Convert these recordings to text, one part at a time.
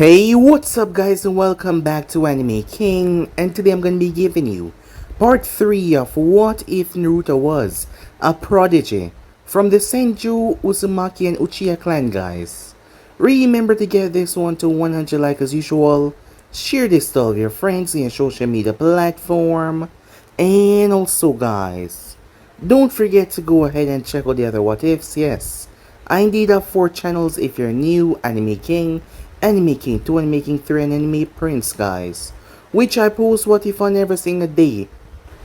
Hey, what's up guys and welcome back to Anime King, and today I'm gonna be giving you part 3 of What If Naruto Was a Prodigy from the Senju, Uzumaki and Uchiha clan guys. Remember to get this one to 100 likes as usual, share this to all of your friends in your social media platform, and also guys, don't forget to go ahead and check out the other what ifs. Yes, I indeed have 4 channels if you're new: Anime King, Anime King 2, Anime King 3, and Anime Prince guys, which I post what if on every single day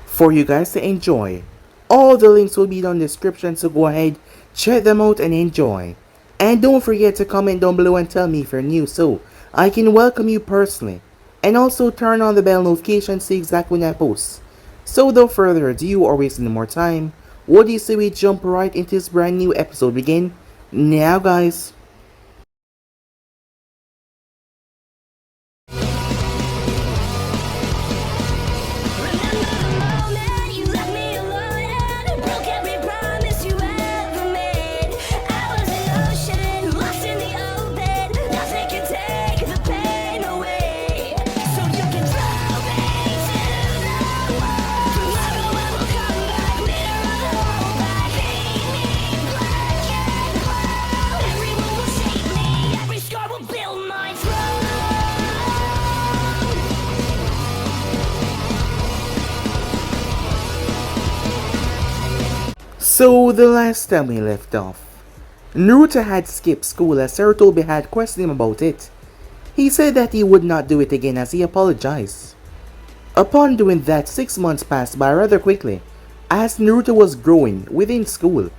for you guys to enjoy. All the links will be down in the description, so go ahead, check them out and enjoy. And don't forget to comment down below and tell me if you're new so I can welcome you personally. And also turn on the bell notification to see exactly when I post. So without further ado or wasting no more time, what do you say we jump right into this brand new episode begin now guys? So the last time we left off, Naruto had skipped school as Sarutobi had questioned him about it. He said that he would not do it again as he apologized. Upon doing that, 6 months passed by rather quickly as Naruto was growing within school,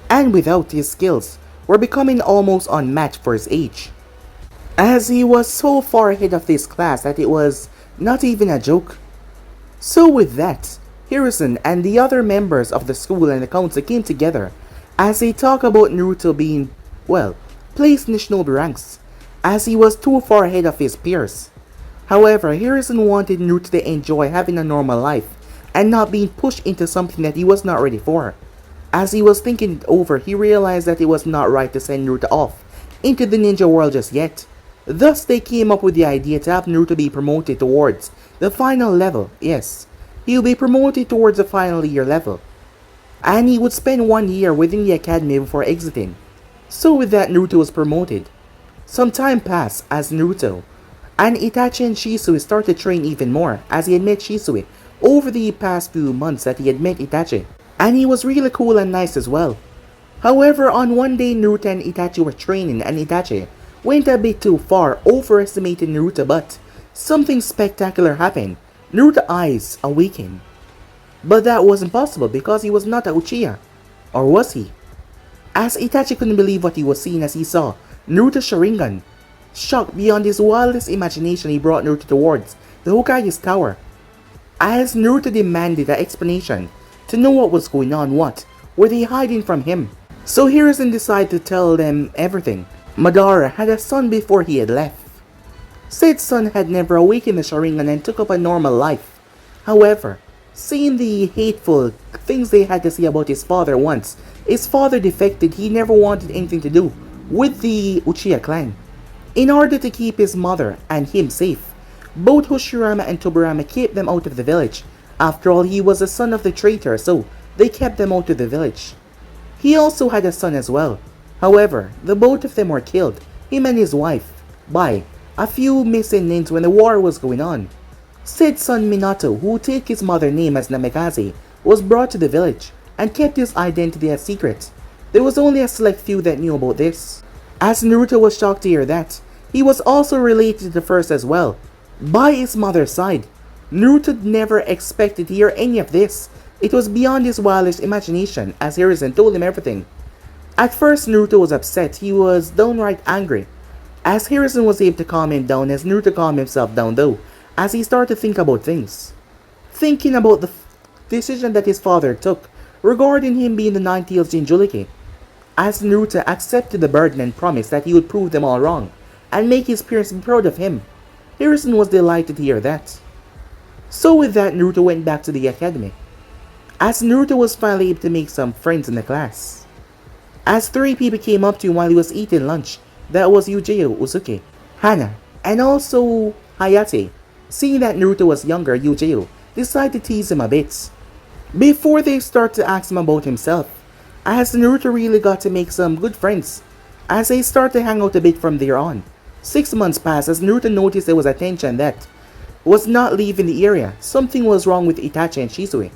and without his skills were becoming almost unmatched for his age, as he was so far ahead of this class that it was not even a joke. So with that, Harrison and the other members of the school and the council came together as they talk about Naruto being, well, placed in the shinobi ranks, as he was too far ahead of his peers. However, Harrison wanted Naruto to enjoy having a normal life and not being pushed into something that he was not ready for. As he was thinking it over, he realized that it was not right to send Naruto off into the ninja world just yet. Thus, they came up with the idea to have Naruto be promoted towards the final level. Yes, he will be promoted towards the final year level, and he would spend 1 year within the academy before exiting. So with that, Naruto was promoted. Some time passed as Naruto and Itachi and Shisui started to train even more, as he had met Shisui over the past few months that he had met Itachi, and he was really cool and nice as well. However, on one day Naruto and Itachi were training and Itachi went a bit too far, overestimating Naruto, but something spectacular happened. Naruto's eyes awakened. But that wasn't possible because he was not a Uchiha. Or was he? As Itachi couldn't believe what he was seeing as he saw Naruto's sharingan. Shocked beyond his wildest imagination, he brought Naruto towards the Hokage's tower. As Naruto demanded an explanation to know what was going on, what were they hiding from him? So Hiruzen decided to tell them everything. Madara had a son before he had left. Said son had never awakened the sharingan and took up a normal life. However, seeing the hateful things they had to say about his father once his father defected, he never wanted anything to do with the Uchiha clan. In order to keep his mother and him safe, both Hoshirama and Tobirama kept them out of the village. After all, he was the son of the traitor, so they kept them out of the village. He also had a son as well. However, the both of them were killed, him and his wife, by a few missing names when the war was going on. Said son Minato, who took his mother's name as Namikaze, was brought to the village and kept his identity a secret. There was only a select few that knew about this. As Naruto was shocked to hear that, he was also related to the first as well, by his mother's side. Naruto never expected to hear any of this. It was beyond his wildest imagination, as Hiruzen told him everything. At first Naruto was upset, he was downright angry, as Hiruzen was able to calm him down, as Naruto calmed himself down though, as he started to think about things. Thinking about the decision that his father took regarding him being the 9th Jinchuuriki, as Naruto accepted the burden and promised that he would prove them all wrong and make his peers be proud of him. Hiruzen was delighted to hear that. So with that, Naruto went back to the academy, as Naruto was finally able to make some friends in the class. As 3 people came up to him while he was eating lunch, that was Yuji Uzuki, Hana, and also Hayate, seeing that Naruto was younger, Yujiro, decide to tease him a bit. Before they start to ask him about himself, as Naruto really got to make some good friends, as they start to hang out a bit from there on. 6 months passed as Naruto noticed there was a tension that was not leaving the area. Something was wrong with Itachi and Shisui.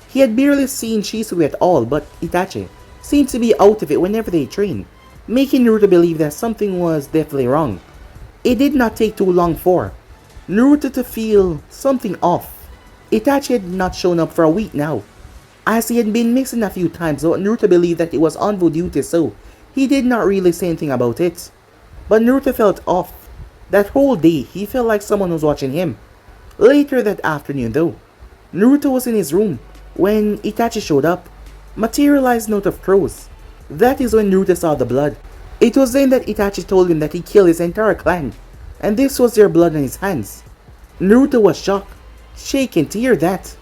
He had barely seen Shisui at all, but Itachi seemed to be out of it whenever they trained, making Naruto believe that something was definitely wrong. It did not take too long for Naruto to feel something off. Itachi had not shown up for a week now, as he had been missing a few times, though Naruto believed that it was anbu duty, so he did not really say anything about it. But Naruto felt off. That whole day, he felt like someone was watching him. Later that afternoon though, Naruto was in his room when Itachi showed up. Materialized note of crows. That is when Naruto saw the blood. It was then that Itachi told him that he killed his entire clan, and this was their blood on his hands. Naruto was shocked, shaken to hear that.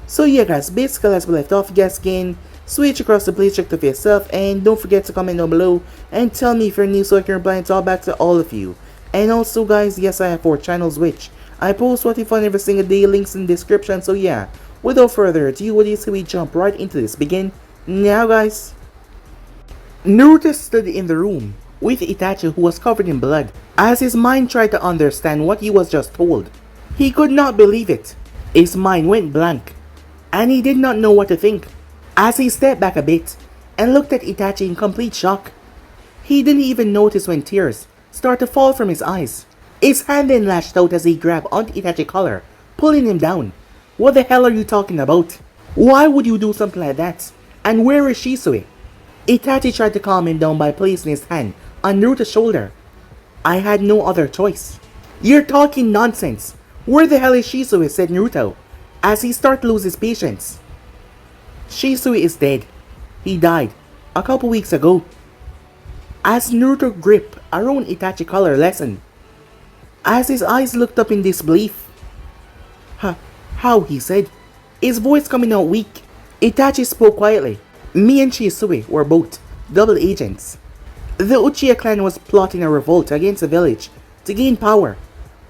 So yeah guys, basically as we left off, guys can switch across the place, check to for yourself, and don't forget to comment down below and tell me if you're new so I can reply and talk back to all of you. And also guys, yes I have 4 channels which I post what you find every single day, links in the description, so yeah, without further ado, what do you say we jump right into this, begin now guys. Naruto stood in the room with Itachi who was covered in blood, as his mind tried to understand what he was just told. He could not believe it. His mind went blank, and he did not know what to think, as he stepped back a bit and looked at Itachi in complete shock. He didn't even notice when tears started to fall from his eyes. His hand then lashed out as he grabbed onto Itachi's collar, pulling him down. What the hell are you talking about? Why would you do something like that? And where is Shisui? Itachi tried to calm him down by placing his hand on Naruto's shoulder. I had no other choice. You're talking nonsense. Where the hell is Shisui? Said Naruto, as he started to lose his patience. Shisui is dead. He died a couple weeks ago. As Naruto grip around Itachi's collar lessened, as his eyes looked up in disbelief. How? He said, his voice coming out weak. Itachi spoke quietly. Me and Shisui were both double agents. The Uchiha clan was plotting a revolt against the village to gain power,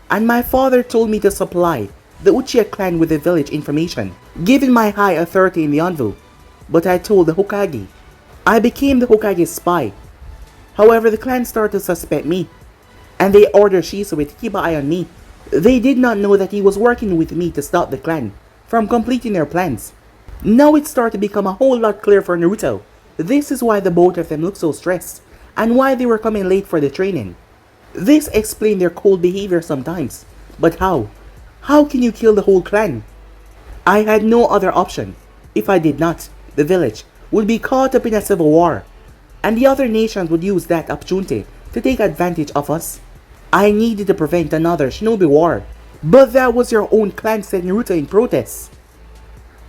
and my father told me to supply the Uchiha clan with the village information, given my high authority in the anbu. But I told the Hokage. I became the Hokage's spy. However, the clan started to suspect me, and they ordered Shisui to keep an eye on me. They did not know that he was working with me to stop the clan from completing their plans. Now it started to become a whole lot clearer for Naruto. This is why the both of them looked so stressed, and why they were coming late for the training. This explained their cold behavior sometimes. But how? How can you kill the whole clan? I had no other option. If I did not, the village would be caught up in a civil war, and the other nations would use that opportunity to take advantage of us. I needed to prevent another shinobi war. But that was your own clan, said Naruto in protest.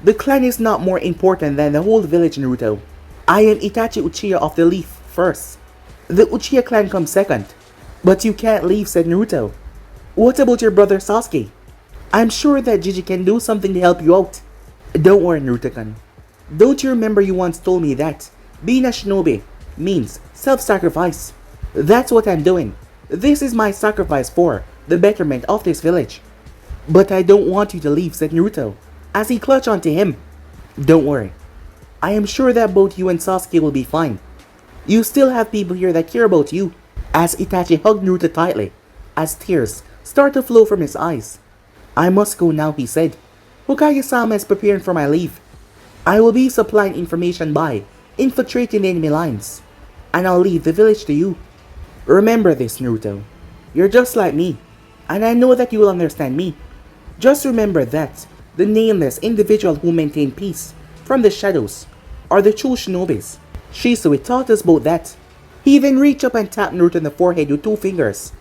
The clan is not more important than the whole village, Naruto. I am Itachi Uchiha of the Leaf first. The Uchiha clan comes second. But you can't leave, said Naruto. What about your brother Sasuke? I'm sure that Gigi can do something to help you out. Don't worry, Naruto-kun. Don't you remember you once told me that being a shinobi means self-sacrifice? That's what I'm doing. This is my sacrifice for the betterment of this village. But I don't want you to leave, said Naruto, as he clutched onto him. Don't worry. I am sure that both you and Sasuke will be fine. You still have people here that care about you. As Itachi hugged Naruto tightly, as tears started to flow from his eyes. I must go now, he said. Hokage-sama is preparing for my leave. I will be supplying information by infiltrating the enemy lines, and I'll leave the village to you. Remember this, Naruto. You're just like me, and I know that you will understand me. Just remember that the nameless individual who maintain peace from the shadows are the true shinobis. Shisui taught us both that. He then reached up and tapped Naruto on the forehead with 2 fingers.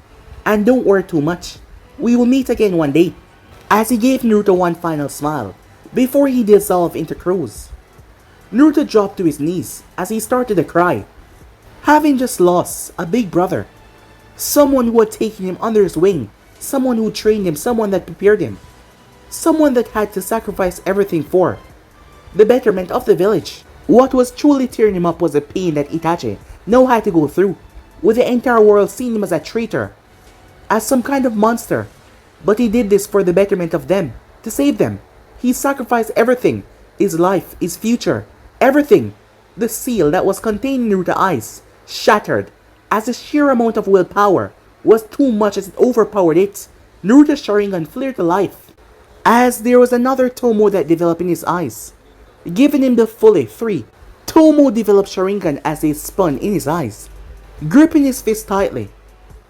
And don't worry too much. We will meet again one day. As he gave Naruto one final smile before he dissolved into crows. Naruto dropped to his knees as he started to cry. Having just lost a big brother, someone who had taken him under his wing, someone who trained him, someone that prepared him, someone that had to sacrifice everything for the betterment of the village. What was truly tearing him up was the pain that Itachi now had to go through, with the entire world seeing him as a traitor. as some kind of monster. But he did this for the betterment of them, to save them. He sacrificed everything, his life, his future, everything. The seal that was contained in Naruto's eyes shattered, as the sheer amount of willpower was too much as it overpowered it. Naruto's sharingan flared to life, as there was another Tomo that developed in his eyes, giving him the fully 3. Tomo developed sharingan as they spun in his eyes, gripping his fist tightly.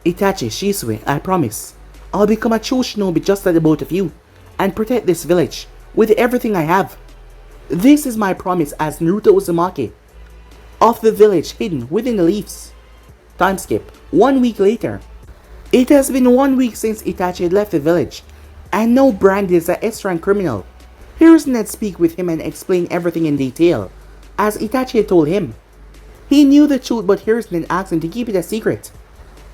Itachi, Shisui, I promise, I'll become a true shinobi just like the both of you, and protect this village with everything I have. This is my promise as Naruto Uzumaki of the village hidden within the leaves. Time skip. 1 week later. It has been 1 week since Itachi had left the village, and now Brandy is a S-rank criminal. Here's Ned speak with him and explain everything in detail, as Itachi had told him. He knew the truth, but Hiruzen asked him to keep it a secret,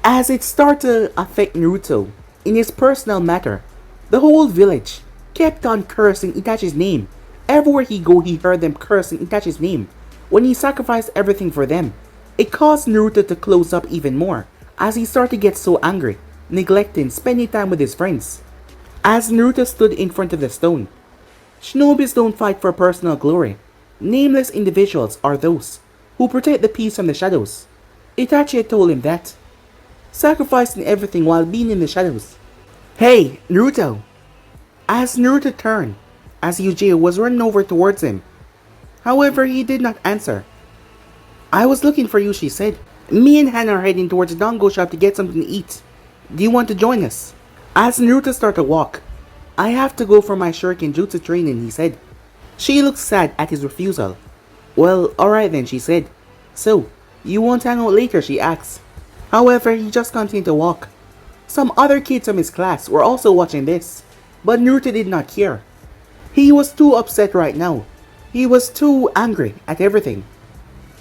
as it started to affect Naruto in his personal matter. The whole village kept on cursing Itachi's name. Everywhere he go, he heard them cursing Itachi's name. When he sacrificed everything for them, it caused Naruto to close up even more, as he started to get so angry, neglecting spending time with his friends. As Naruto stood in front of the stone, Shinobis don't fight for personal glory. Nameless individuals are those who protect the peace from the shadows. Itachi had told him that, sacrificing everything while being in the shadows. Hey, Naruto! As Naruto turned, as Uchiha was running over towards him. However, he did not answer. I was looking for you, she said. Me and Hana are heading towards the dango shop to get something to eat. Do you want to join us? As Naruto started to walk, I have to go for my shuriken jutsu training, he said. She looked sad at his refusal. Well, alright then, she said. So, you won't hang out later, she asked. However, he just continued to walk. Some other kids from his class were also watching this, but Naruto did not care. He was too upset right now. He was too angry at everything.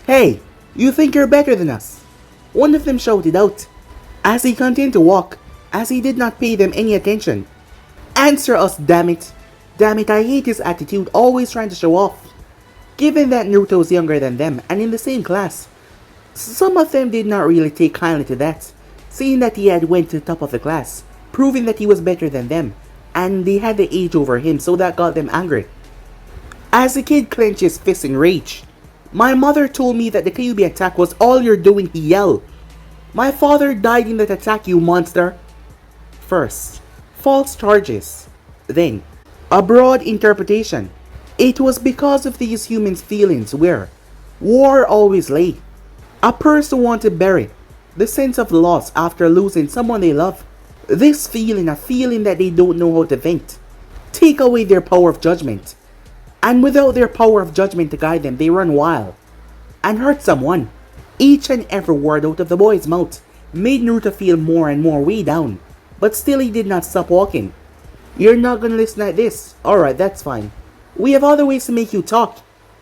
Hey, you think you're better than us? One of them shouted out, as he continued to walk, as he did not pay them any attention. Answer us, damn it! Damn it, I hate his attitude, always trying to show off. Given that Naruto was younger than them and in the same class, some of them did not really take kindly to that, seeing that he had went to the top of the class, proving that he was better than them, and they had the age over him, so that got them angry. As the kid clenched his fist in rage, my mother told me that the Kyuubi attack was all you're doing, he yelled. My father died in that attack, you monster. First, false charges. Then, a broad interpretation. It was because of these humans' feelings where war always lay. A person wanted to bury the sense of loss after losing someone they love. This feeling, a feeling that they don't know how to vent. Take away their power of judgment. And without their power of judgment to guide them, they run wild and hurt someone. Each and every word out of the boy's mouth made Naruto feel more and more way down, but still he did not stop walking. You're not gonna listen like this? Alright, that's fine. We have other ways to make you talk.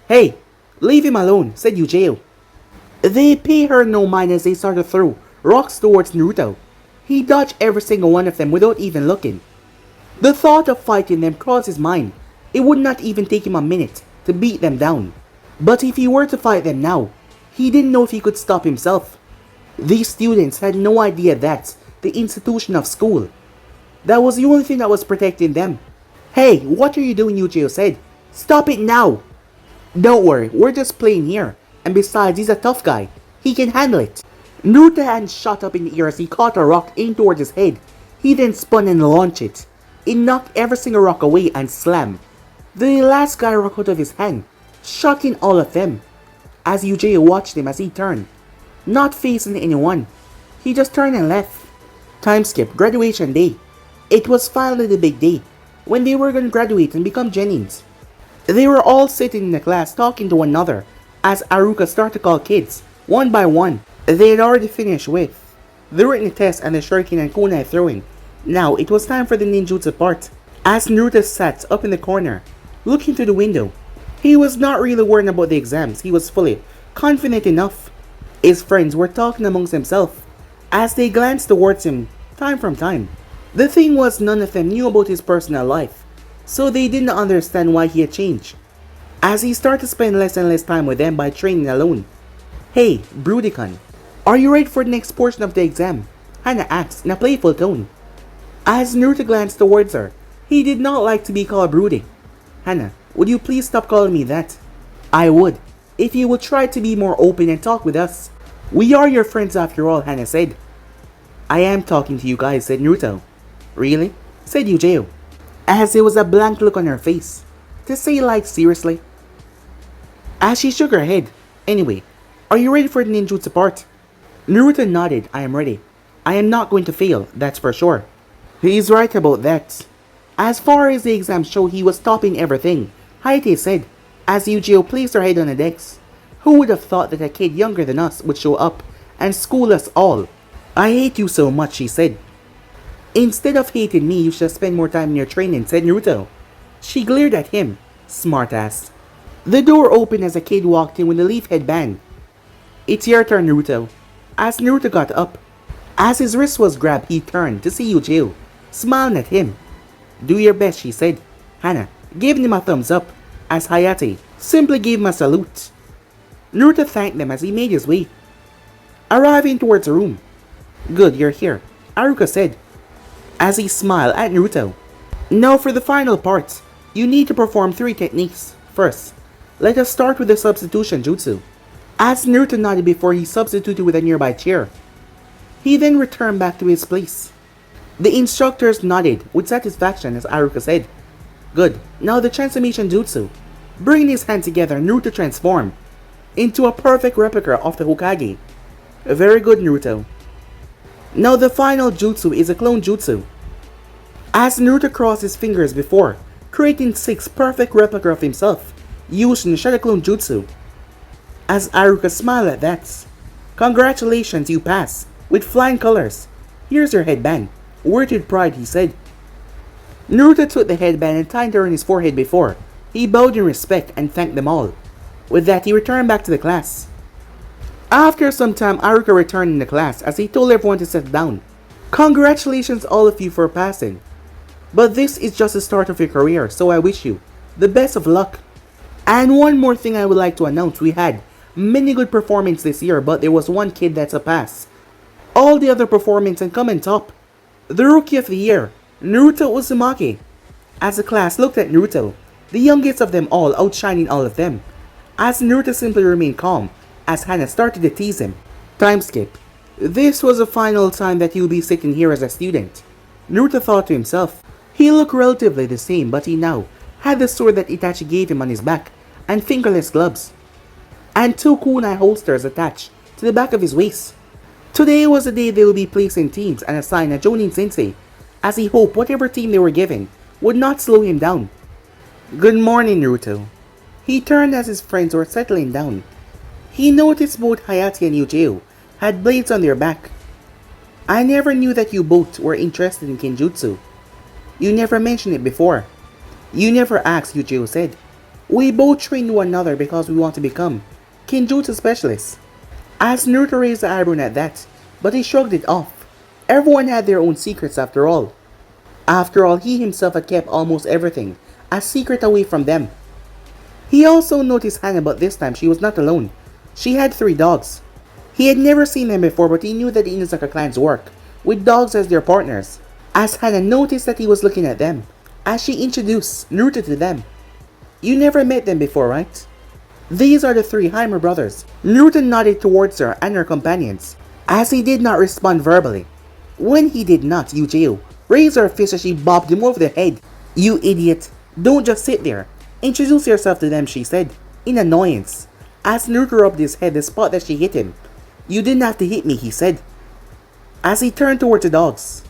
Hey, leave him alone, said Uchiha. They pay her no mind as they started to throw rocks towards Naruto. He dodged every single one of them without even looking. The thought of fighting them crossed his mind. It would not even take him a minute to beat them down. But if he were to fight them now, he didn't know if he could stop himself. These students had no idea that the institution of school, that was the only thing that was protecting them. Hey, what are you doing, Uchiha said. Stop it now. Don't worry, we're just playing here. And besides, he's a tough guy. He can handle it. Naruto's hand shot up in the air as he caught a rock aimed towards his head. He then spun and launched it. It knocked every single rock away and slammed the last guy rock out of his hand, shocking all of them. As Uchiha watched him as he turned, not facing anyone, he just turned and left. Time skip, graduation day. It was finally the big day, when they were going to graduate and become genins. They were all sitting in the class talking to one another, as Aruka started to call kids, one by one. They had already finished with the written test and the shuriken and kunai throwing. Now it was time for the ninjutsu part. As Naruto sat up in the corner, looking through the window, he was not really worried about the exams. He was fully confident enough. His friends were talking amongst themselves as they glanced towards him time from time. The thing was, none of them knew about his personal life, so they didn't understand why he had changed, as he started to spend less and less time with them by training alone. Hey, Brudikan, are you ready for the next portion of the exam? Hana asked in a playful tone. As Naruto glanced towards her, he did not like to be called brooding. Hana, would you please stop calling me that? I would, if you would try to be more open and talk with us. We are your friends after all, Hana said. I am talking to you guys, said Naruto. Really? Said Uchiha, as there was a blank look on her face. To say like seriously? As she shook her head. Anyway, are you ready for the ninjutsu part? Naruto nodded. I am ready. I am not going to fail, that's for sure. He's right about that. As far as the exams show, he was topping everything, Hayate said, as Uchiha placed her head on the decks. Who would have thought that a kid younger than us would show up and school us all? I hate you so much, she said. Instead of hating me, you should spend more time in your training, said Naruto. She glared at him. Smartass. The door opened as a kid walked in with a leaf headband. It's your turn, Naruto. As Naruto got up, as his wrist was grabbed, he turned to see Uchiha, smiling at him. Do your best, she said. Hana gave him a thumbs up, as Hayate simply gave him a salute. Naruto thanked them as he made his way, arriving towards the room. Good, you're here, Aruka said, as he smiled at Naruto. Now for the final part, you need to perform 3 techniques. First, let us start with the substitution jutsu. As Naruto nodded before he substituted with a nearby chair, he then returned back to his place. The instructors nodded with satisfaction as Aruka said, Good, now the transformation jutsu. Bringing his hand together, Naruto transformed into a perfect replica of the Hokage. Very good, Naruto. Now the final jutsu is a clone jutsu. As Naruto crossed his fingers before, creating 6 perfect replicas of himself, using the Shadow Clone Jutsu. As Aruka smiled at that. Congratulations, you passed, with flying colors. Here's your headband. Word with pride, he said. Naruto took the headband and tied it on his forehead before. He bowed in respect and thanked them all. With that, he returned back to the class. After some time, Aruka returned in the class as he told everyone to sit down. Congratulations all of you for passing. But this is just the start of your career, so I wish you the best of luck. And one more thing I would like to announce, we had many good performances this year, but there was one kid that's a pass. All the other performances come in top. The Rookie of the Year, Naruto Uzumaki. As the class looked at Naruto, the youngest of them all outshining all of them, as Naruto simply remained calm as Hana started to tease him. Time skip. This was the final time that he would be sitting here as a student. Naruto thought to himself. He looked relatively the same, but he now had the sword that Itachi gave him on his back, and fingerless gloves, and 2 kunai holsters attached to the back of his waist. Today was the day they would be placed in teams and assigned a Jonin sensei, as he hoped whatever team they were given would not slow him down. Good morning, Naruto. He turned as his friends were settling down. He noticed both Hayate and Uchiha had blades on their back. I never knew that you both were interested in Kenjutsu. You never mentioned it before. You never asked, Uchiha said. We both train one another because we want to become Kenjutsu specialists. As Naruto raised the eyebrow at that, but he shrugged it off. Everyone had their own secrets after all. After all, he himself had kept almost everything a secret away from them. He also noticed Hana, but this time she was not alone. She had 3 dogs. He had never seen them before, but he knew that the Inazaka clans work with dogs as their partners. As Hana noticed that he was looking at them, as she introduced Naruto to them. You never met them before, right? These are the 3 Heimer brothers. Naruto nodded towards her and her companions, as he did not respond verbally. When he did not, Uchiha raised her fist as she bopped him over the head. You idiot, don't just sit there. Introduce yourself to them, she said, in annoyance, as Naruto rubbed his head the spot that she hit him. You didn't have to hit me, he said, as he turned towards the dogs.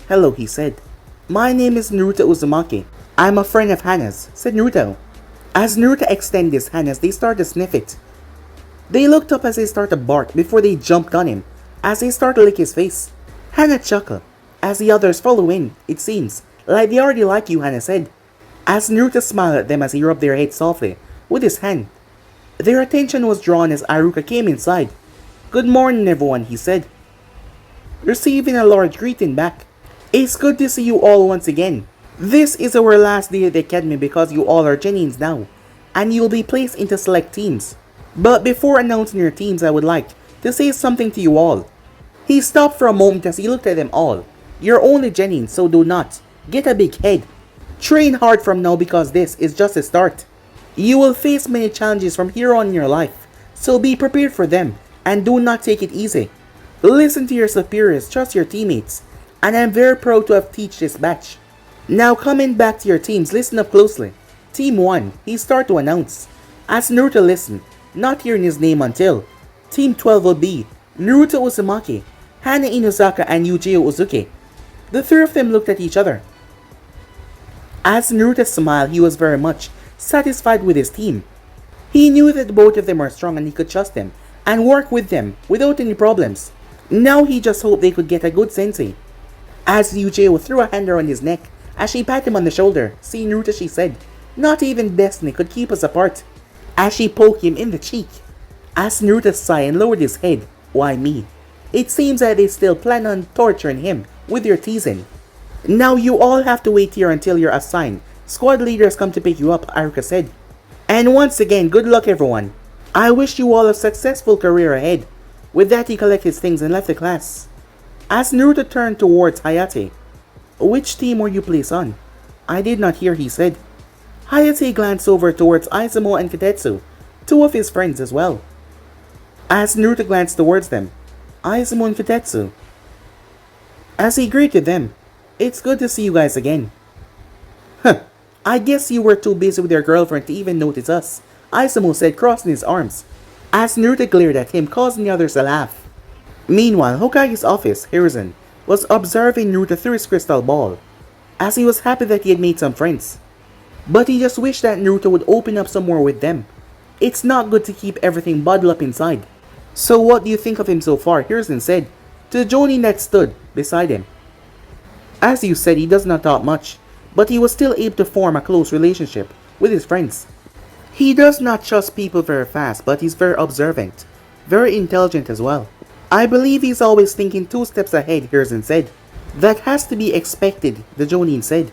Hello, he said. My name is Naruto Uzumaki. I'm a friend of Hana's, said Naruto. As Naruto extended his hand as they started to sniff it. They looked up as they started to bark before they jumped on him, as they started to lick his face. Hana chuckled, as the others follow in, it seems, like they already like you, Hana said. As Naruto smiled at them as he rubbed their heads softly with his hand. Their attention was drawn as Aruka came inside. Good morning, everyone, he said, receiving a large greeting back. It's good to see you all once again. This is our last day at the academy because you all are Genins now, and you'll be placed into select teams. But before announcing your teams, I would like to say something to you all. He stopped for a moment as he looked at them all. You're only genin, so do not get a big head. Train hard from now because this is just a start. You will face many challenges from here on in your life, so be prepared for them and do not take it easy. Listen to your superiors, trust your teammates, and I'm very proud to have teach this batch. Now coming back to your teams, listen up closely. Team 1, he started to announce. As Naruto listened, not hearing his name until. Team 12 will be Naruto Uzumaki, Hana Inuzaka and Yuji Uzuki. The three of them looked at each other. As Naruto smiled, he was very much satisfied with his team. He knew that both of them were strong and he could trust them and work with them without any problems. Now he just hoped they could get a good sensei. As Yuji threw a hand around his neck, as she patted him on the shoulder, "See Naruto," she said, "not even destiny could keep us apart." As she poked him in the cheek. As Naruto sighed and lowered his head, "Why me? It seems that they still plan on torturing him with your teasing. Now you all have to wait here until you're assigned. Squad leaders come to pick you up," Aruka said. "And once again, good luck everyone. I wish you all a successful career ahead." With that, he collected his things and left the class. As Naruto turned towards Hayate, "Which team were you placed on?" "I did not hear," he said. Hayate glanced over towards Izumo and Katetsu, two of his friends as well. As Naruto glanced towards them, Izumo and Katetsu. As he greeted them, "It's good to see you guys again." "Huh, I guess you were too busy with your girlfriend to even notice us," Izumo said, crossing his arms. As Naruto glared at him, causing the others to laugh. Meanwhile, Hokage's office, Hiruzen, was observing Naruto through his crystal ball, as he was happy that he had made some friends. But he just wished that Naruto would open up some more with them. It's not good to keep everything bottled up inside. "So what do you think of him so far?" Hiruzen said, to the Jonin that stood beside him. "As you said, he does not talk much, but he was still able to form a close relationship with his friends. He does not trust people very fast, but he's very observant, very intelligent as well. I believe he's always thinking 2 steps ahead," Hiruzen said. "That has to be expected," the Jonin said.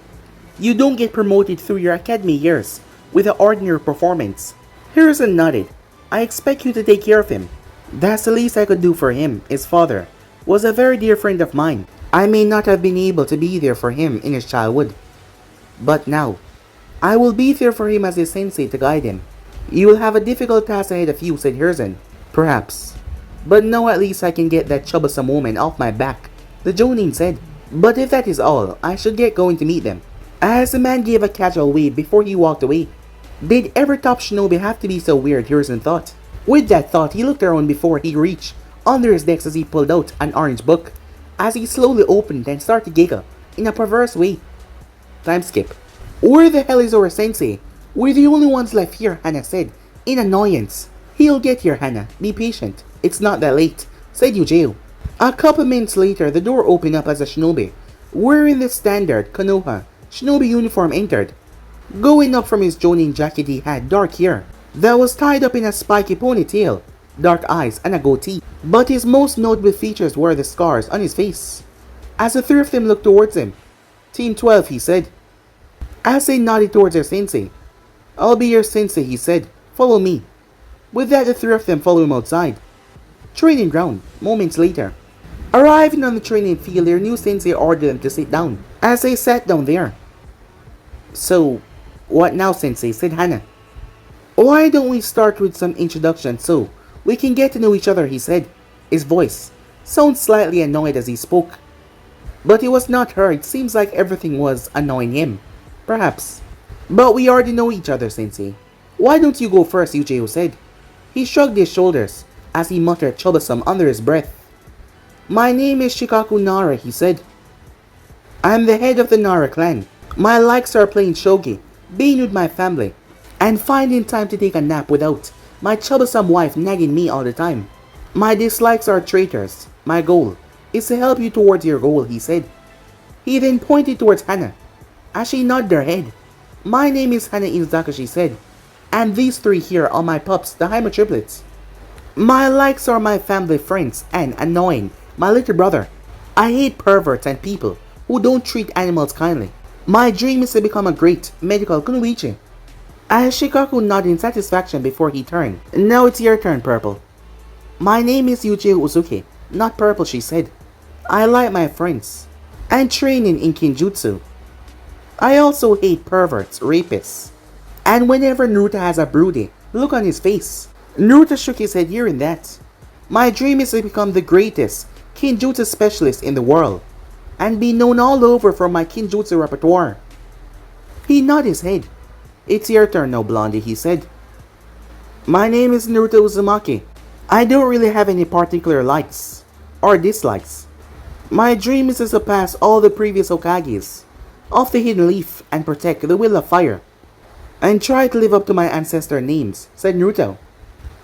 "You don't get promoted through your academy years with an ordinary performance." Hiruzen nodded. "I expect you to take care of him. That's the least I could do for him. His father was a very dear friend of mine. I may not have been able to be there for him in his childhood, but now I will be there for him as his sensei to guide him." "You will have a difficult task ahead of you," said Hiruzen. "Perhaps. But now at least I can get that troublesome woman off my back," the Jonin said. "But if that is all, I should get going to meet them." As the man gave a casual wave before he walked away. Did every top shinobi have to be so weird, Hiruzen thought. With that thought, he looked around before he reached under his desk as he pulled out an orange book, as he slowly opened and started to giggle in a perverse way. Time skip. "Where the hell is our sensei? We're the only ones left here," Hana said, in annoyance. "He'll get here, Hana. Be patient. It's not that late," said Yujiro. A couple minutes later, the door opened up as a shinobi, wearing the standard Konoha shinobi uniform, entered. Going up from his Jonin jacket, he had dark hair that was tied up in a spiky ponytail, dark eyes, and a goatee. But his most notable features were the scars on his face. As the 3 of them looked towards him, "Team 12, he said. As they nodded towards their sensei. "I'll be your sensei," he said. "Follow me." With that, the 3 of them followed him outside. Training ground, moments later. Arriving on the training field, their new sensei ordered them to sit down. As they sat down there. "So, what now, sensei?" said Hana. "Why don't we start with some introduction so we can get to know each other," he said. His voice sounded slightly annoyed as he spoke. But he was not hurt. It seems like everything was annoying him. Perhaps. "But we already know each other, sensei. Why don't you go first?" Yujiro said. He shrugged his shoulders as he muttered troublesome under his breath. "My name is Shikaku Nara," he said. "I'm the head of the Nara clan. My likes are playing shogi, being with my family, and finding time to take a nap without my troublesome wife nagging me all the time. My dislikes are traitors. My goal is to help you towards your goal," he said. He then pointed towards Hana, as she nodded her head. "My name is Hana Inuzaka," she said, "and these 3 here are my pups, the Haima triplets. My likes are my family, friends, and annoying, my little brother. I hate perverts and people who don't treat animals kindly. My dream is to become a great medical kunoichi." As Shikaku nodded in satisfaction before he turned. "Now it's your turn, Purple." "My name is Yuji Uzuki. Not purple, she said. I like my friends. And training in Kinjutsu. I also hate perverts, rapists. And whenever Naruto has a broody look on his face. Naruto shook his head hearing that. My dream is to become the greatest Kinjutsu specialist in the world. And be known all over for my Kinjutsu repertoire. He nodded his head. It's your turn now, Blondie, he said. My name is Naruto Uzumaki. I don't really have any particular likes or dislikes. My dream is to surpass all the previous Hokages of the Hidden Leaf and protect the Will of Fire. And try to live up to my ancestor names, said Naruto.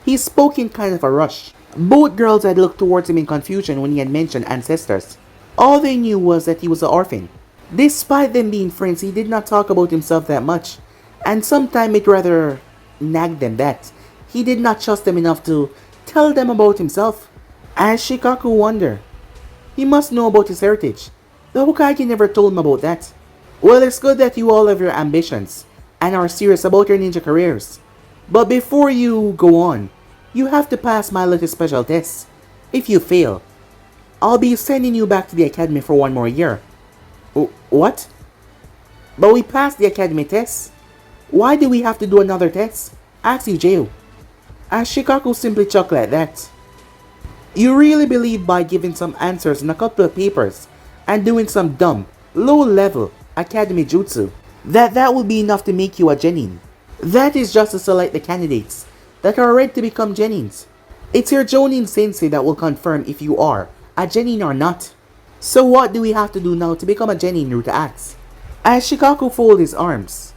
He spoke in kind of a rush. Both girls had looked towards him in confusion when he had mentioned ancestors. All they knew was that he was an orphan. Despite them being friends, he did not talk about himself that much, and sometimes it rather nagged them that he did not trust them enough to tell them about himself. As Shikaku wondered, he must know about his heritage. The Hokage never told him about that. Well, it's good that you all have your ambitions and are serious about your ninja careers. But before you go on, you have to pass my little special test. If you fail, I'll be sending you back to the academy for one more year. What? But we passed the academy test. Why do we have to do another test? Asked Yujiro. As Shikaku simply chuckled at that. You really believe by giving some answers in a couple of papers and doing some dumb, low-level academy jutsu that will be enough to make you a genin? That is just to select the candidates that are ready to become genins. It's your Jonin sensei that will confirm if you are a genin or not. So what do we have to do now to become a genin, Naruto asked. As Shikaku folded his arms.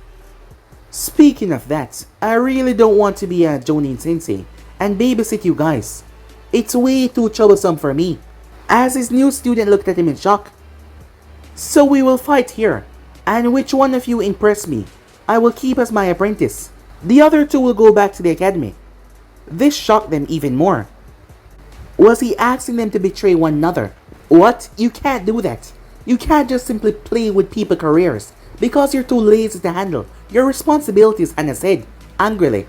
Speaking of that, I really don't want to be a Jonin sensei and babysit you guys. It's way too troublesome for me. As his new student looked at him in shock. So we will fight here, and which one of you impress me, I will keep as my apprentice. The other two will go back to the academy. This shocked them even more. Was he asking them to betray one another? What? You can't do that. You can't just simply play with people's careers because you're too lazy to handle your responsibilities, Hana said, angrily.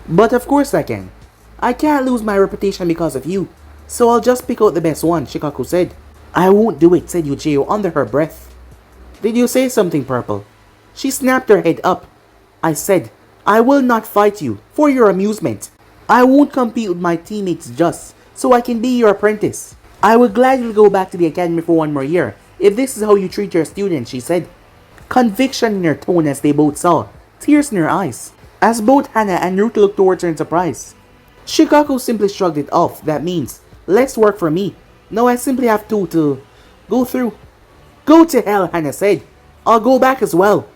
But of course I can. I can't lose my reputation because of you, so I'll just pick out the best one, Shikaku said. I won't do it, said Yujiro under her breath. Did you say something, Purple? She snapped her head up. I said, I will not fight you for your amusement. I won't compete with my teammates just so I can be your apprentice. I would gladly go back to the academy for one more year if this is how you treat your students, she said. Conviction in her tone as they both saw, tears in her eyes, as both Hana and Naruto looked towards her in surprise. Shikaku simply shrugged it off. That means less work for me. Now I simply have to go through. Go to hell, Hana said. I'll go back as well.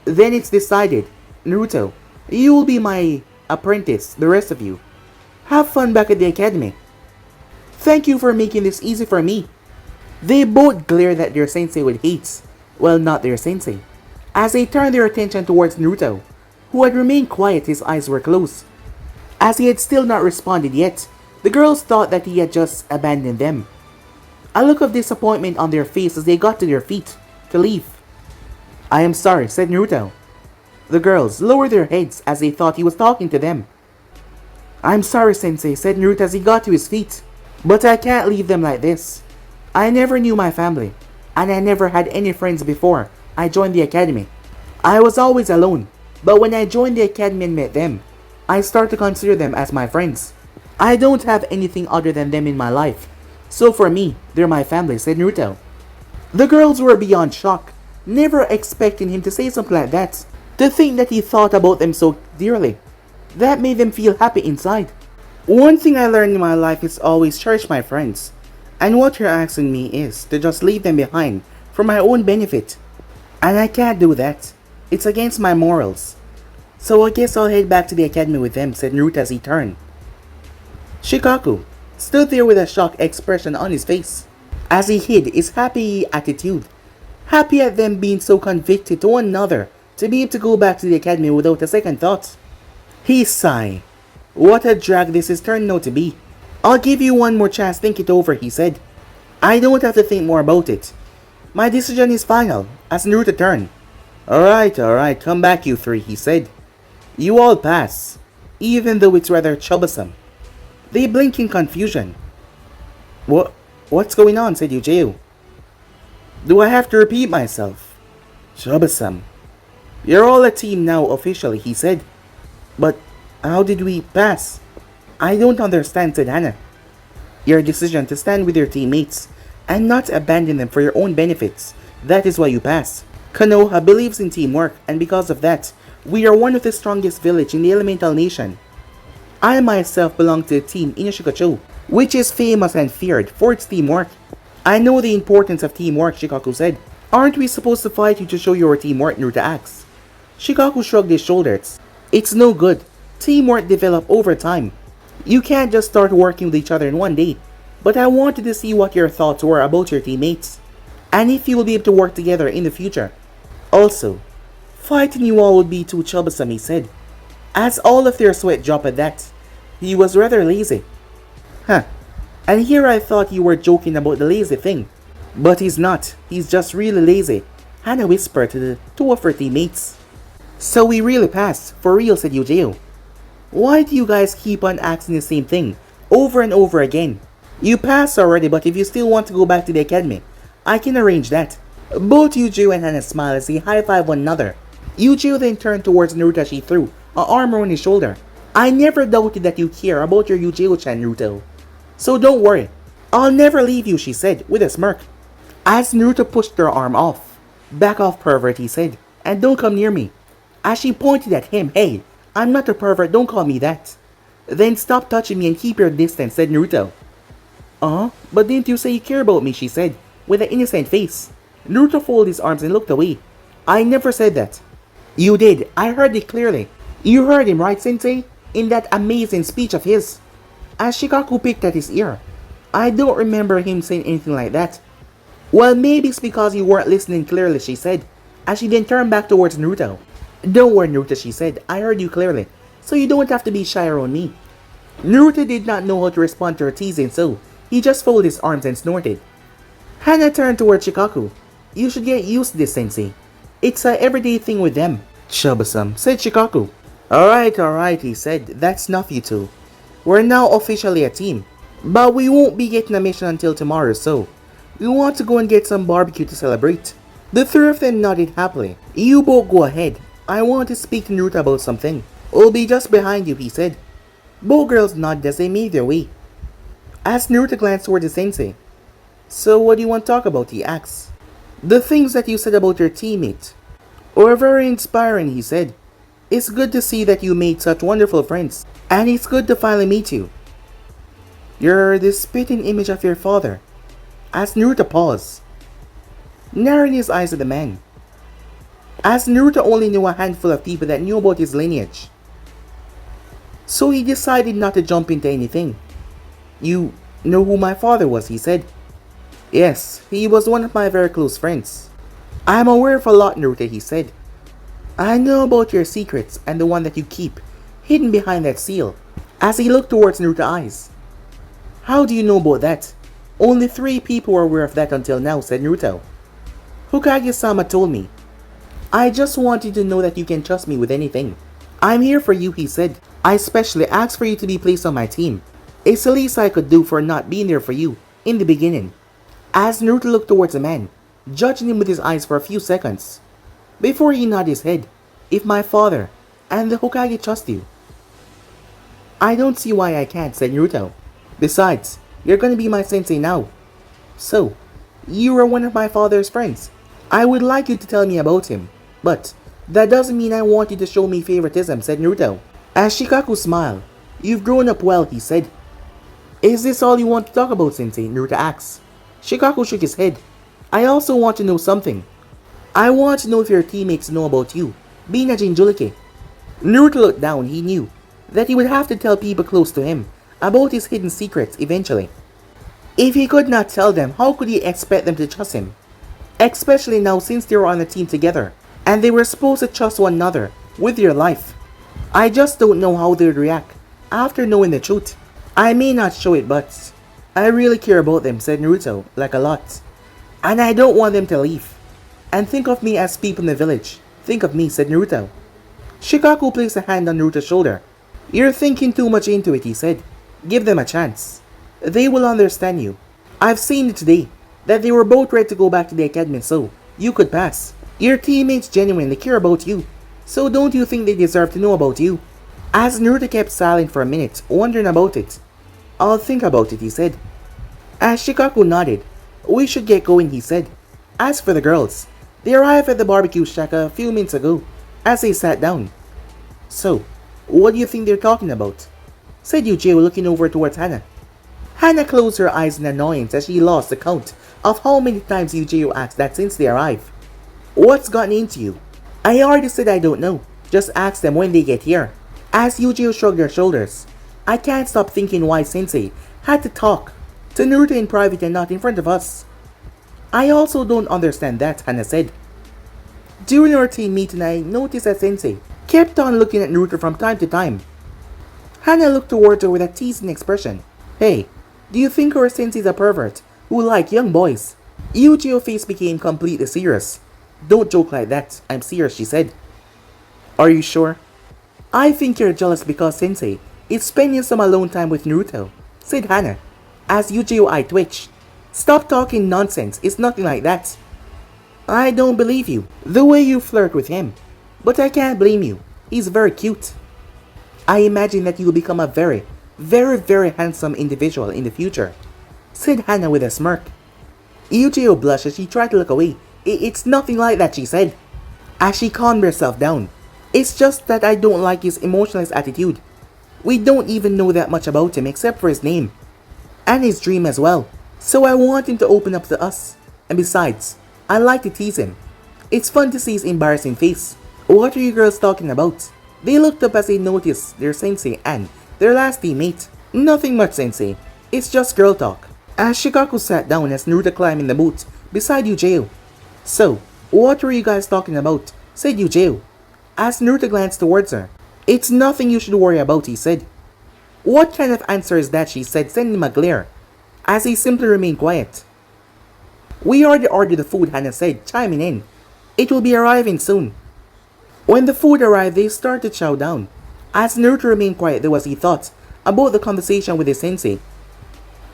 Then it's decided. Naruto, you will be my apprentice, the rest of you. Have fun back at the academy. Thank you for making this easy for me. They both glared at their sensei with hate. Well, not their sensei. As they turned their attention towards Naruto, who had remained quiet, his eyes were closed. As he had still not responded yet, the girls thought that he had just abandoned them. A look of disappointment on their face as they got to their feet to leave. I am sorry, said Naruto. The girls lowered their heads as they thought he was talking to them. I'm sorry, Sensei, said Naruto as he got to his feet. But I can't leave them like this. I never knew my family, and I never had any friends before I joined the academy. I was always alone, but when I joined the academy and met them, I started to consider them as my friends. I don't have anything other than them in my life, so for me, they're my family, said Naruto. The girls were beyond shock, never expecting him to say something like that. To think that he thought about them so dearly, that made them feel happy inside. One thing I learned in my life is always cherish my friends. And what you're asking me is to just leave them behind for my own benefit. And I can't do that. It's against my morals. So I guess I'll head back to the academy with them, said Naruto as he turned. Shikaku stood there with a shocked expression on his face as he hid his happy attitude. Happy at them being so convicted to one another to be able to go back to the academy without a second thought. He sighed. What a drag this is turning out to be. I'll give you one more chance, think it over, he said. I don't have to think more about it. My decision is final, as Naruto turned. Alright, come back you three, he said. You all pass, even though it's rather troublesome. They blinked in confusion. What? What's going on? Said Yujeu. Do I have to repeat myself? Troublesome. You're all a team now officially, he said. But how did we pass? I don't understand, said Hannah. Your decision to stand with your teammates and not abandon them for your own benefits. That is why you pass. Konoha believes in teamwork, and because of that, we are one of the strongest village in the elemental nation. I myself belong to the team Inoshikacho, which is famous and feared for its teamwork. I know the importance of teamwork, Shikaku said. Aren't we supposed to fight you to show your teamwork, Naruto asked. Shikaku shrugged his shoulders. It's no good. Teamwork develops over time. You can't just start working with each other in one day. But I wanted to see what your thoughts were about your teammates, and if you will be able to work together in the future. Also, fighting you all would be too troublesome, he said, as all of their sweat dropped at that. He was rather lazy. Huh, and here I thought you were joking about the lazy thing. But he's not, he's just really lazy, Hannah whispered to the two of her teammates. So we really passed, for real, said Yujeo. Why do you guys keep on asking the same thing, over and over again? You passed already, but if you still want to go back to the academy, I can arrange that. Both Yujiro and Hannah smiled as they high-fived one another. Yujiro then turned towards Naruto as she threw an arm around his shoulder. I never doubted that you care about your Yujiro-chan, Naruto. So don't worry. I'll never leave you, she said, with a smirk. As Naruto pushed her arm off. Back off, pervert, he said, and don't come near me. As she pointed at him, hey, I'm not a pervert, don't call me that. Then stop touching me and keep your distance, said Naruto. But didn't you say you care about me, she said, with an innocent face. Naruto folded his arms and looked away. I never said that. You did, I heard it clearly. You heard him, right, Sensei? In that amazing speech of his. As Shikaku picked at his ear. I don't remember him saying anything like that. Well, maybe it's because you weren't listening clearly, she said, as she then turned back towards Naruto. Don't worry, Naruto, she said, I heard you clearly, so you don't have to be shy around me. Naruto did not know how to respond to her teasing, so he just folded his arms and snorted. Hannah turned towards Shikaku. You should get used to this, Sensei. It's a everyday thing with them. Troublesome, said Shikaku. Alright, he said. That's enough, you two. We're now officially a team. But we won't be getting a mission until tomorrow, so we want to go and get some barbecue to celebrate. The three of them nodded happily. You both go ahead. I want to speak to Naruto about something. I'll be just behind you, he said. Both girls nodded as they made their way. As Naruto glanced toward the sensei. So what do you want to talk about, he asked. The things that you said about your teammate were very inspiring, he said. It's good to see that you made such wonderful friends, and it's good to finally meet you. You're the spitting image of your father. As Naruto paused, narrowing his eyes at the man. As Naruto only knew a handful of people that knew about his lineage, so he decided not to jump into anything. You know who my father was, he said. Yes, he was one of my very close friends. I'm aware of a lot, Naruto, he said. I know about your secrets and the one that you keep hidden behind that seal. As he looked towards Naruto's eyes. How do you know about that? Only 3 people were aware of that until now, said Naruto. Hokage-sama told me. I just wanted to know that you can trust me with anything. I'm here for you, he said. I especially asked for you to be placed on my team. It's the least I could do for not being there for you in the beginning. As Naruto looked towards the man, judging him with his eyes for a few seconds, before he nodded his head. If my father and the Hokage trust you, I don't see why I can't, said Naruto. Besides, you're gonna be my sensei now. So, you are one of my father's friends. I would like you to tell me about him, but that doesn't mean I want you to show me favoritism, said Naruto. As Shikaku smiled, you've grown up well, he said. Is this all you want to talk about, Sensei? Naruto asked. Shikaku shook his head. I also want to know something. I want to know if your teammates know about you being a Jinchuuriki. Naruto looked down. He knew that he would have to tell people close to him about his hidden secrets eventually. If he could not tell them, how could he expect them to trust him? Especially now since they were on a team together and they were supposed to trust one another with their life. I just don't know how they would react after knowing the truth. I may not show it, but I really care about them, said Naruto, like a lot. And I don't want them to leave. And think of me as people in the village. Think of me, said Naruto. Shikaku placed a hand on Naruto's shoulder. You're thinking too much into it, he said. Give them a chance. They will understand you. I've seen it today, that they were both ready to go back to the academy, so you could pass. Your teammates genuinely care about you, so don't you think they deserve to know about you? As Naruto kept silent for a minute, wondering about it. I'll think about it, he said. As Shikaku nodded, we should get going, he said. As for the girls, they arrived at the barbecue shack a few minutes ago, as they sat down. So, what do you think they're talking about? Said Uchiha, looking over towards Hana. Hana closed her eyes in annoyance as she lost the count of how many times Uchiha asked that since they arrived. What's gotten into you? I already said I don't know, just ask them when they get here. As Uchiha shrugged her shoulders, I can't stop thinking why Sensei had to talk to Naruto in private and not in front of us. I also don't understand that, Hana said. During our team meeting, I noticed that Sensei kept on looking at Naruto from time to time. Hana looked towards her with a teasing expression. Hey, do you think our Sensei's a pervert who like young boys? Uchiha's face became completely serious. Don't joke like that, I'm serious, she said. Are you sure? I think you're jealous because Sensei is spending some alone time with Naruto, said Hana, as Uchiha's eye twitched. Stop talking nonsense, it's nothing like that. I don't believe you, the way you flirt with him. But I can't blame you, he's very cute. I imagine that you'll become a very, very handsome individual in the future, said Hana with a smirk. Uchiha blushed as she tried to look away. It's nothing like that, she said, as she calmed herself down. It's just that I don't like his emotionless attitude. We don't even know that much about him except for his name. And his dream as well. So I want him to open up to us. And besides, I like to tease him. It's fun to see his embarrassing face. What are you girls talking about? They looked up as they noticed their sensei and their last teammate. Nothing much, sensei. It's just girl talk. As Shikaku sat down as Naruto climbed in the boot beside Uchiha. So, what were you guys talking about? Said Uchiha, as Naruto glanced towards her. It's nothing you should worry about, he said. What kind of answer is that, she said, sending him a glare, as he simply remained quiet. We already ordered the food, Hana said, chiming in. It will be arriving soon. When the food arrived, they started to chow down. As Naruto remained quiet, there was he thought about the conversation with his sensei.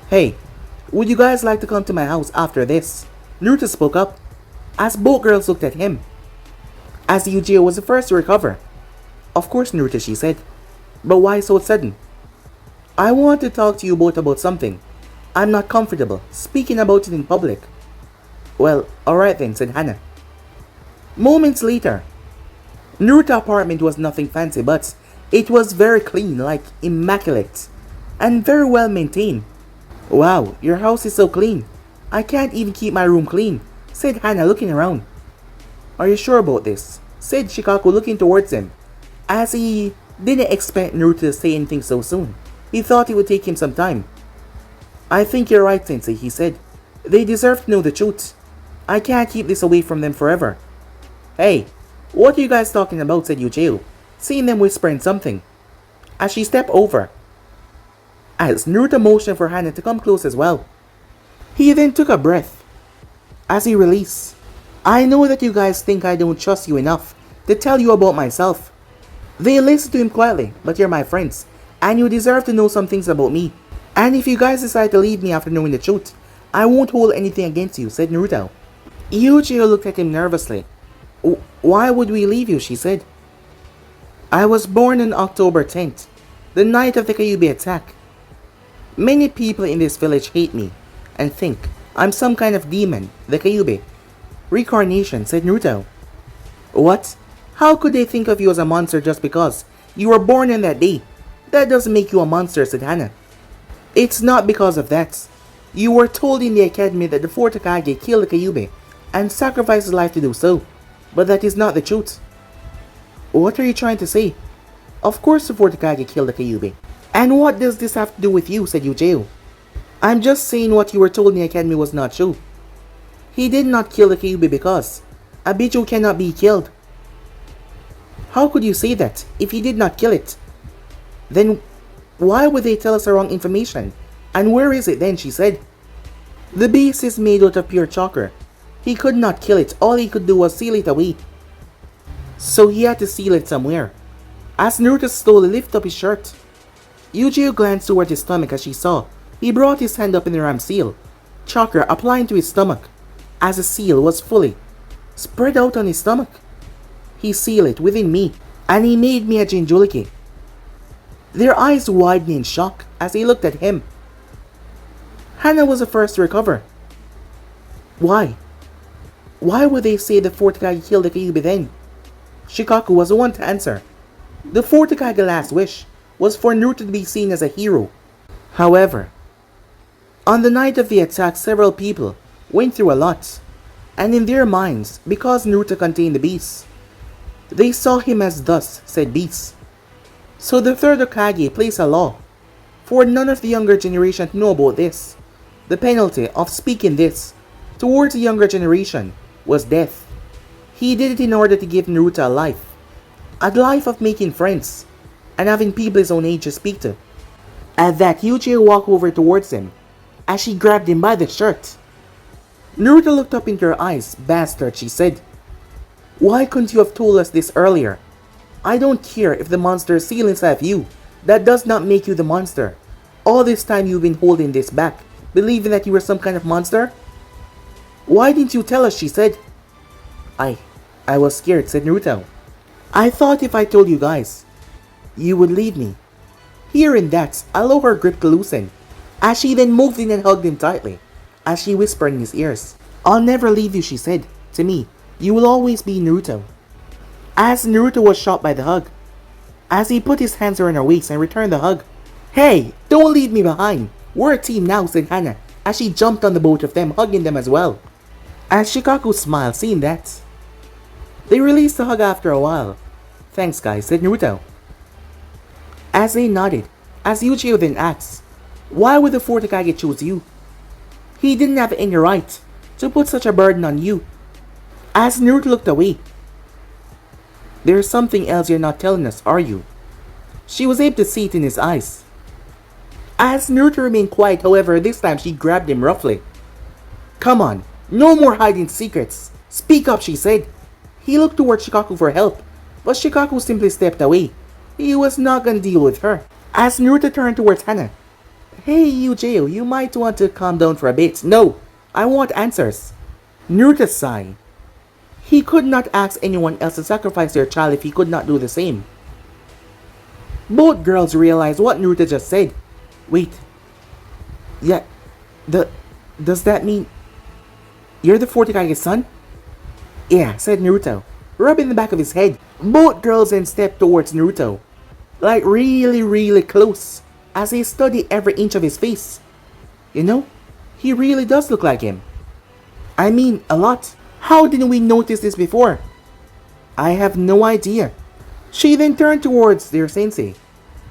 Hey, would you guys like to come to my house after this? Naruto spoke up, as both girls looked at him. As Uchiha was the first to recover. Of course, Naruto, she said. But why so sudden? I want to talk to you both about something. I'm not comfortable speaking about it in public. Well, alright then, said Hana. Moments later, Naruto's apartment was nothing fancy, but it was very clean, like immaculate, and very well maintained. Wow, your house is so clean. I can't even keep my room clean, said Hana, looking around. Are you sure about this? Said Shikaku, looking towards him, as he didn't expect Naruto to say anything so soon. He thought it would take him some time. I think you're right, Sensei, he said. They deserve to know the truth. I can't keep this away from them forever. Hey, what are you guys talking about, said Uchiha, seeing them whispering something, as she stepped over, as Naruto motioned for Hana to come close as well. He then took a breath, as he released. I know that you guys think I don't trust you enough to tell you about myself. They listened to him quietly, but you're my friends, and you deserve to know some things about me. And if you guys decide to leave me after knowing the truth, I won't hold anything against you, said Naruto. Uchiha looked at him nervously. Why would we leave you, she said. I was born on October 10th, the night of the Kyuubi attack. Many people in this village hate me, and think I'm some kind of demon, the Kyuubi reincarnation, said Naruto. What? How could they think of you as a monster just because you were born on that day? That doesn't make you a monster, said Hana. It's not because of that. You were told in the academy that the 4th Hokage killed the Kyuubi and sacrificed his life to do so, but that is not the truth. What are you trying to say? Of course the 4th Hokage killed the Kyuubi. And what does this have to do with you, said Uchiha. I'm just saying what you were told in the academy was not true. He did not kill the Kyuubi because a Biju cannot be killed. How could you say that if he did not kill it? Then why would they tell us the wrong information? And where is it then, she said. The beast is made out of pure chakra. He could not kill it, all he could do was seal it away. So he had to seal it somewhere. As Naruto slowly lifted up his shirt, Uchiha glanced toward his stomach as she saw he brought his hand up in the ram seal. chakra applying to his stomach, as the seal was fully spread out on his stomach. He sealed it within me, and he made me a jinchuuriki. Their eyes widened in shock as they looked at him. Hana was the first to recover. Why? Why would they say the fourth Kage killed the Kyuubi then? Shikaku was the one to answer. The fourth Kage's last wish was for Naruto to be seen as a hero. However, on the night of the attack, several people went through a lot, and in their minds, because Naruto contained the beast, they saw him as thus said beast. So the third Hokage placed a law for none of the younger generation to know about this. The penalty of speaking this towards the younger generation was death. He did it in order to give Naruto a life of making friends and having people his own age to speak to. At that, Uchiha walked over towards him as she grabbed him by the shirt. Naruto looked up into her eyes. Bastard, she said. Why couldn't you have told us this earlier? I don't care if the monster is still inside of you. That does not make you the monster. All this time you've been holding this back, believing that you were some kind of monster? Why didn't you tell us, she said. I was scared, said Naruto. I thought if I told you guys, you would leave me. Hearing that, I allowed her grip to loosen, as she then moved in and hugged him tightly, as she whispered in his ears. I'll never leave you, she said. To me, you will always be Naruto. As Naruto was shocked by the hug, as he put his hands around her waist and returned the hug. Hey, don't leave me behind. We're a team now, said Hana, as she jumped on the both of them, hugging them as well. As Shikaku smiled, seeing that, they released the hug after a while. Thanks guys, said Naruto. As they nodded, as Uchiha then asked, why would the fourth Hokage choose you? He didn't have any right to put such a burden on you. As Naruto looked away, there's something else you're not telling us, are you? She was able to see it in his eyes. As Naruto remained quiet, however, this time she grabbed him roughly. Come on, no more hiding secrets. Speak up, she said. He looked towards Shikaku for help, but Shikaku simply stepped away. He was not gonna deal with her. As Naruto turned towards Hana. Hey Uchiha, you might want to calm down for a bit. No, I want answers. Naruto sighed. He could not ask anyone else to sacrifice their child if he could not do the same. Both girls realized what Naruto just said. Wait. Yeah, does that mean you're the fourth Hokage's son? Yeah, said Naruto, rubbing the back of his head. Both girls then stepped towards Naruto, like really close, as they studied every inch of his face. You know, he really does look like him. I mean, a lot. How didn't we notice this before? I have no idea. She then turned towards their sensei.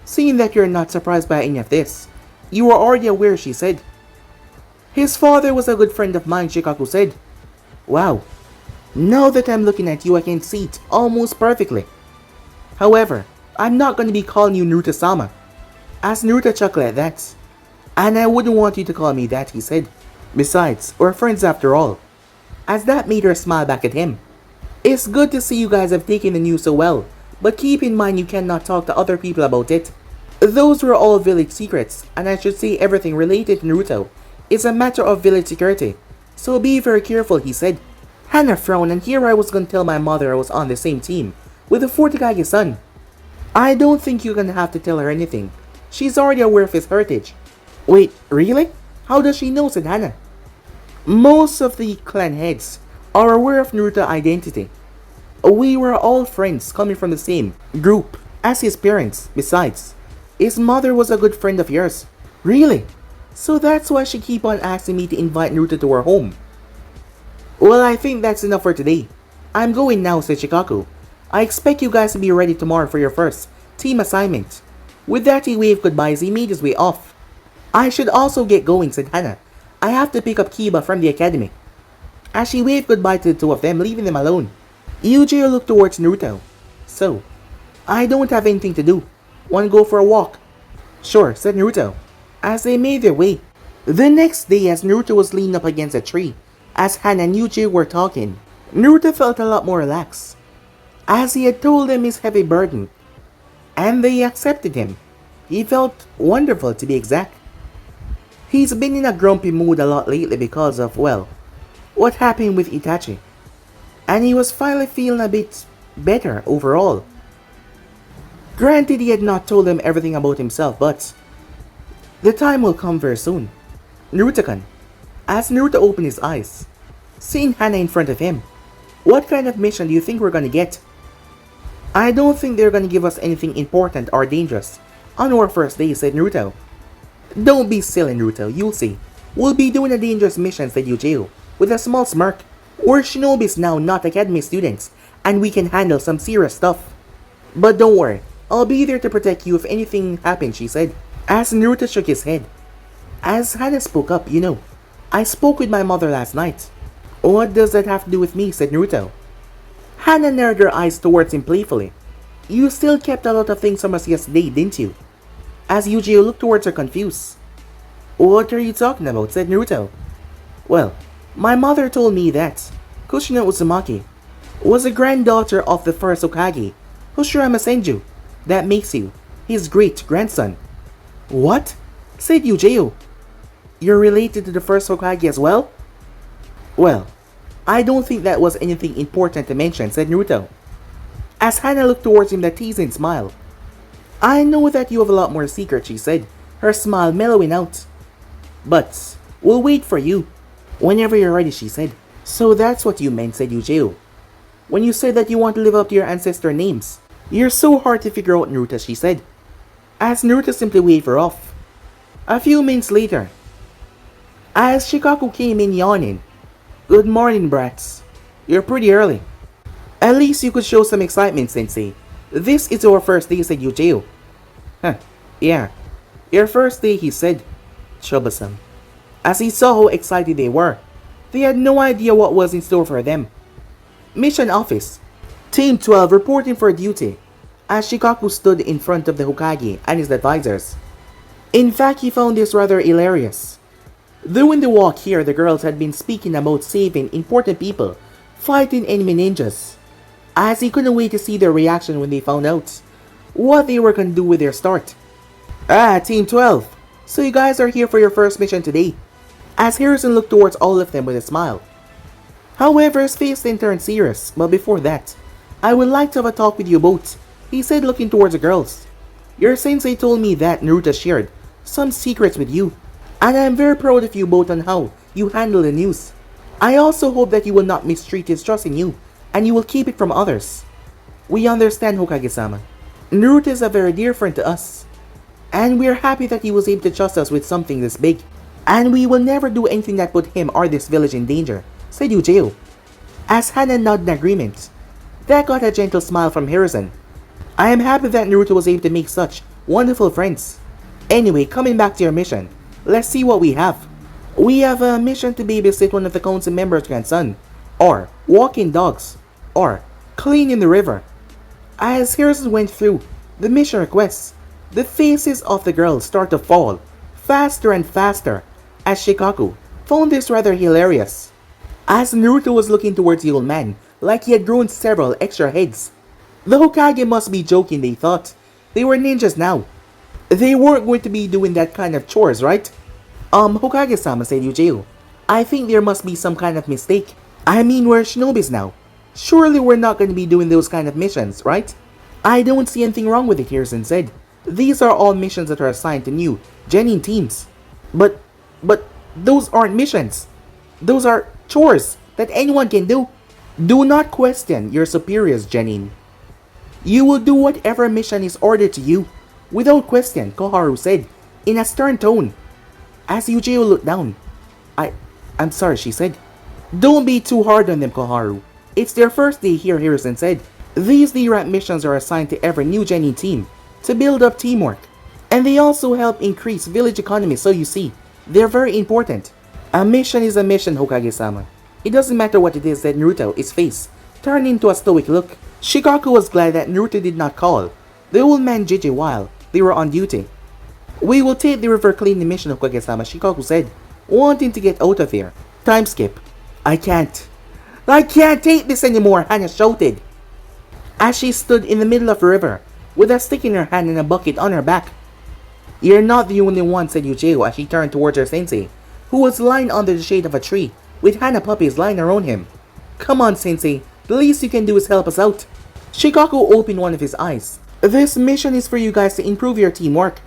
Seeing that you're not surprised by any of this, you were already aware, she said. His father was a good friend of mine, Shikaku said. Wow. Now that I'm looking at you, I can see it almost perfectly. However, I'm not going to be calling you Naruto-sama. As Naruto chuckled at that. And I wouldn't want you to call me that, he said. Besides, we're friends after all. As that made her smile back at him. It's good to see you guys have taken the news so well, but keep in mind you cannot talk to other people about it. Those were all village secrets, and I should say everything related to Naruto is a matter of village security. So be very careful, he said. Hana frowned, and here I was going to tell my mother I was on the same team with the fourth Hokage's son. I don't think you're going to have to tell her anything. She's already aware of his heritage. Wait, really? How does she know, said Hana. Most of the clan heads are aware of Naruto's identity. We were all friends coming from the same group as his parents. Besides, his mother was a good friend of yours. Really? So that's why she keep on asking me to invite Naruto to her home. Well, I think that's enough for today. I'm going now, said Shikaku. I expect you guys to be ready tomorrow for your first team assignment. With that, he waved goodbye as he made his way off. I should also get going, said Hana. I have to pick up Kiba from the academy. As she waved goodbye to the two of them, leaving them alone, Uchiha looked towards Naruto. So, I don't have anything to do. Want to go for a walk? Sure, said Naruto, as they made their way. The next day, as Naruto was leaning up against a tree, as Hana and Uchiha were talking, Naruto felt a lot more relaxed, as he had told them his heavy burden, and they accepted him. He felt wonderful, to be exact. He's been in a grumpy mood a lot lately because of, well, what happened with Itachi. And he was finally feeling a bit better overall. Granted, he had not told them everything about himself, but the time will come very soon. Naruto-kun, as Naruto opened his eyes, seeing Hana in front of him, what kind of mission do you think we're gonna get? I don't think they're gonna give us anything important or dangerous on our first day, said Naruto. Don't be silly, Naruto, you'll see. We'll be doing a dangerous mission, said Uchiha, with a small smirk. We're shinobis now, not academy students, and we can handle some serious stuff. But don't worry, I'll be there to protect you if anything happens, she said, as Naruto shook his head. As Hana spoke up, I spoke with my mother last night. What does that have to do with me, said Naruto. Hana narrowed her eyes towards him playfully. You still kept a lot of things from us yesterday, didn't you? As Uchiha looked towards her confused. What are you talking about, said Naruto. Well, my mother told me that Kushina Uzumaki was a granddaughter of the first Hokage, Hoshirama Senju. That makes you his great-grandson. What? Said Uchiha. You're related to the first Hokage as well? Well, I don't think that was anything important to mention, said Naruto. As Hana looked towards him with a teasing smile. I know that you have a lot more secrets, she said, her smile mellowing out. But we'll wait for you. Whenever you're ready, she said. So that's what you meant, said Uchiha. When you said that you want to live up to your ancestor names. You're so hard to figure out, Naruto, she said. As Naruto simply waved her off. A few minutes later, as Shikaku came in yawning. Good morning, brats. You're pretty early. At least you could show some excitement, Sensei. This is our first day, said Uchiha. Huh, yeah. Your first day, he said. Troublesome. As he saw how excited they were, they had no idea what was in store for them. Mission Office. Team 12 reporting for duty, as Shikaku stood in front of the Hokage and his advisors. In fact, he found this rather hilarious. During the walk here, the girls had been speaking about saving important people, fighting enemy ninjas, as he couldn't wait to see their reaction when they found out what they were gonna do with their start. Team 12, so you guys are here for your first mission today, as Harrison looked towards all of them with a smile. However, his face then turned serious, but before that, I would like to have a talk with you both, he said looking towards the girls. Your sensei told me that Naruto shared some secrets with you, and I am very proud of you both on how you handle the news. I also hope that you will not mistreat his trust in you, and you will keep it from others. We understand, Hokage-sama. Naruto is a very dear friend to us, and we are happy that he was able to trust us with something this big, and we will never do anything that put him or this village in danger, said Uchiha. As Hana nodded in agreement, that got a gentle smile from Harrison. I am happy that Naruto was able to make such wonderful friends. Anyway, coming back to your mission, let's see what we have. We have a mission to babysit one of the council members' grandson, or walking dogs, or cleaning the river. As Harrison went through the mission requests, the faces of the girls start to fall faster and faster, as Shikaku found this rather hilarious. As Naruto was looking towards the old man like he had grown several extra heads. The Hokage must be joking, they thought. They were ninjas now. They weren't going to be doing that kind of chores, right? Hokage-sama, said Uchiha. I think there must be some kind of mistake. I mean, we're shinobis now. Surely we're not going to be doing those kind of missions, right? I don't see anything wrong with it, Harrison said. These are all missions that are assigned to new genin teams. But those aren't missions. Those are chores that anyone can do. Do not question your superiors, genin. You will do whatever mission is ordered to you, without question, Koharu said, in a stern tone. As Uchiha looked down, I'm sorry, she said. Don't be too hard on them, Koharu. It's their first day here, Harrison said. These D-rank missions are assigned to every new genin team to build up teamwork. And they also help increase village economy, so you see, they're very important. A mission is a mission, Hokage-sama. It doesn't matter what it is, said Naruto, his face turned into a stoic look. Shikaku was glad that Naruto did not call the old man Jiji while they were on duty. We will take the river cleaning mission, Hokage-sama, Shikaku said, wanting to get out of here. Time skip. I can't take this anymore, Hana shouted, as she stood in the middle of the river with a stick in her hand and a bucket on her back. You're not the only one, said Uchiha as she turned towards her sensei, who was lying under the shade of a tree, with Hana puppies lying around him. Come on, sensei, the least you can do is help us out. Shikaku opened one of his eyes. This mission is for you guys to improve your teamwork.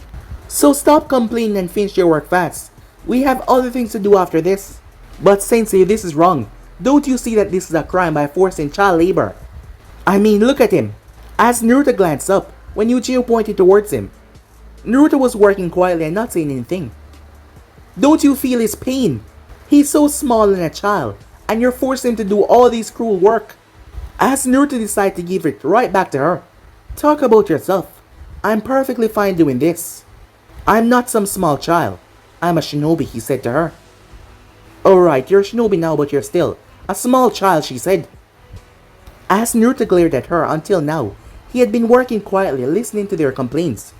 So stop complaining and finish your work fast. We have other things to do after this. But sensei, this is wrong. Don't you see that this is a crime by forcing child labor? I mean, look at him. As Naruto glanced up, when Uchiha pointed towards him, Naruto was working quietly and not saying anything. Don't you feel his pain? He's so small and a child, and you're forcing him to do all this cruel work. As Naruto decided to give it right back to her. Talk about yourself. I'm perfectly fine doing this. I'm not some small child. I'm a shinobi, he said to her. Alright, you're a shinobi now, but you're still a small child, she said. As Naruto glared at her until now, he had been working quietly listening to their complaints.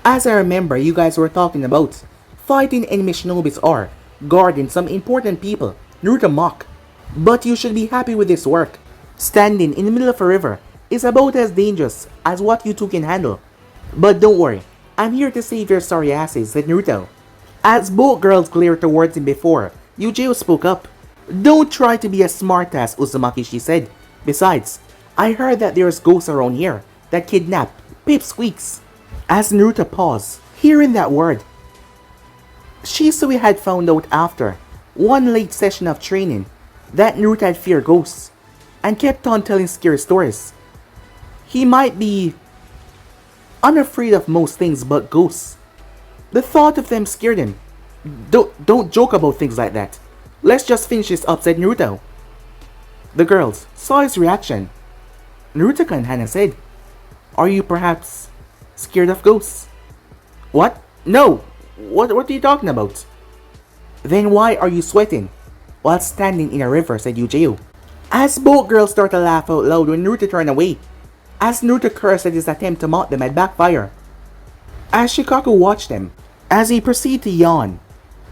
As I remember, you guys were talking about fighting enemy shinobis or guarding some important people, Naruto mocked. But you should be happy with this work. Standing in the middle of a river is about as dangerous as what you two can handle. But don't worry, I'm here to save your sorry asses, said Naruto. As both girls glared towards him before, Uchiha spoke up. Don't try to be a smartass, Uzumaki, she said. Besides, I heard that there's ghosts around here that kidnap pipsqueaks. As Naruto paused, hearing that word, Shisui had found out after one late session of training that Naruto had feared ghosts and kept on telling scary stories. He might be unafraid of most things but ghosts. The thought of them scared him. Don't joke about things like that. Let's just finish this up, said Naruto. The girls saw his reaction. Naruto and Hana said, Are you perhaps scared of ghosts? What? No! What are you talking about? Then why are you sweating while standing in a river, said Uchiha. As both girls started to laugh out loud when Naruto turned away, as Naruto cursed that his attempt to mock them had backfired. As Shikaku watched them, as he proceeded to yawn.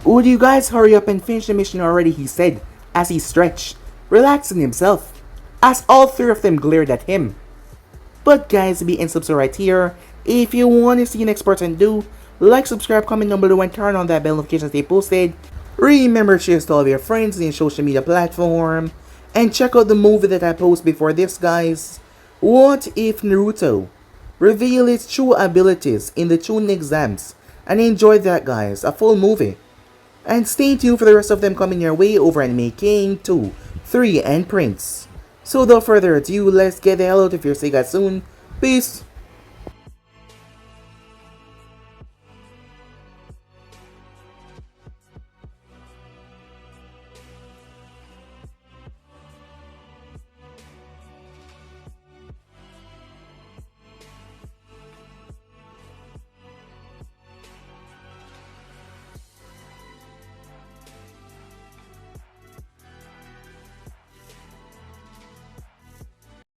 Would you guys hurry up and finish the mission already, he said, as he stretched, relaxing himself, as all three of them glared at him. But guys, be and subscribe right here. If you want to see the next person do, like, subscribe, comment down below, and turn on that bell notification to stay posted. Remember to share to all of your friends in your social media platform. And check out the movie that I posted before this, guys. What if Naruto revealed his true abilities in the Chunin exams? And enjoy that, guys, a full movie. And stay tuned for the rest of them coming your way over Anime King 2, 3, and Prince. So without further ado, let's get the hell out of here. See you guys soon. Peace.